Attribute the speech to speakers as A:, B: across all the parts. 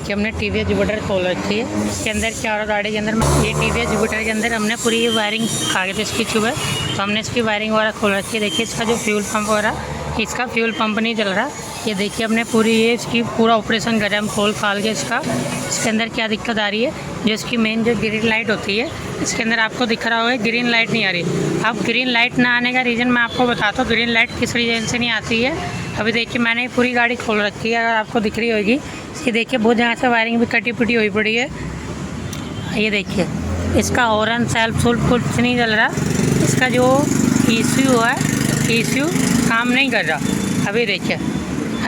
A: देखिए हमने TVS Jupiter खोल रखी है। इसके अंदर क्या हो रहा गाड़ी के अंदर, ये टीवीएस जुपिटर के अंदर हमने पूरी ये वायरिंग खा गई थी इसकी चुभे, तो हमने इसकी वायरिंग वगैरह खोल रखी है। देखिए इसका जो फ्यूल पंप हो रहा, इसका फ्यूल पंप नहीं चल रहा। ये देखिए हमने पूरी ये इसकी पूरा ऑपरेशन करा हम खोल खाल के इसका। इसके अंदर क्या दिक्कत आ रही है, जो इसकी मेन जो ग्रीन लाइट होती है, इसके अंदर आपको दिख रहा होगा ग्रीन लाइट नहीं आ रही। अब ग्रीन लाइट ना आने का रीज़न मैं आपको बताता हूँ, ग्रीन लाइट किस रीज़न से नहीं आती है। अभी देखिए मैंने पूरी गाड़ी खोल रखी है, अगर आपको दिख रही होगी। इसकी देखिए बहुत जगह से वायरिंग भी कटी पुटी हुई पड़ी है। ये देखिए इसका हॉर्न सेल्फ सुल्फ कुछ नहीं चल रहा। इसका जो ECU है, ECU काम नहीं कर रहा। अभी देखिए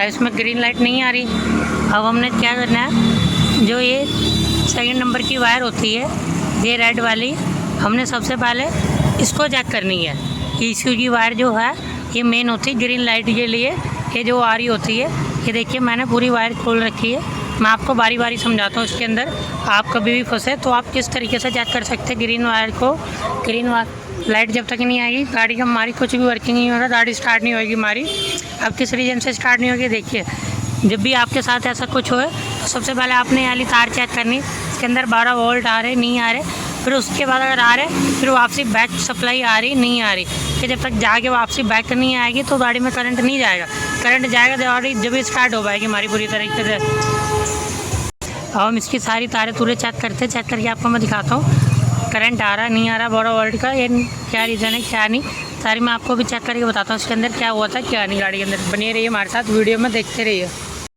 A: इसमें ग्रीन लाइट नहीं आ रही। अब हमने क्या करना है, जो ये सेकंड नंबर की वायर होती है, ये रेड वाली, हमने सबसे पहले इसको चेक करनी है। ECU की वायर जो है ये मेन होती है ग्रीन लाइट के लिए, ये जो आ रही होती है। ये देखिए मैंने पूरी वायर खोल रखी है। मैं आपको बारी बारी समझाता हूँ। इसके अंदर आप कभी भी फंसे तो आप किस तरीके से चेक कर सकते हैं ग्रीन वायर को। ग्रीन लाइट जब तक नहीं आएगी गाड़ी का हमारी कुछ भी वर्किंग नहीं होगा, गाड़ी स्टार्ट नहीं होगी हमारी। अब किस रीज़न से स्टार्ट नहीं होगी, देखिए जब भी आपके साथ ऐसा कुछ हो तो सबसे पहले आपने ये वाली तार चेक करनी, इसके अंदर 12 वोल्ट आ रहे नहीं आ रहे। फिर उसके बाद अगर आ रहे फिर वापसी बैक सप्लाई आ रही नहीं आ रही, कि जब तक जाके वापसी बैक नहीं आएगी तो गाड़ी में करंट नहीं जाएगा। करंट जाएगा तो गाड़ी जब भी स्टार्ट हो पाएगी हमारी पूरी तरीके से। अब हम इसकी सारी तारें तुरे चेक करके आपको मैं दिखाता हूँ करंट आ रहा नहीं आ रहा 12 वोल्ट का, ये क्या रीज़न है क्या नहीं, सारी मैं आपको भी चेक करके बताता हूँ इसके अंदर क्या हुआ था क्या नहीं। गाड़ी के अंदर बने रहिए हमारे साथ, वीडियो में देखते रहिए।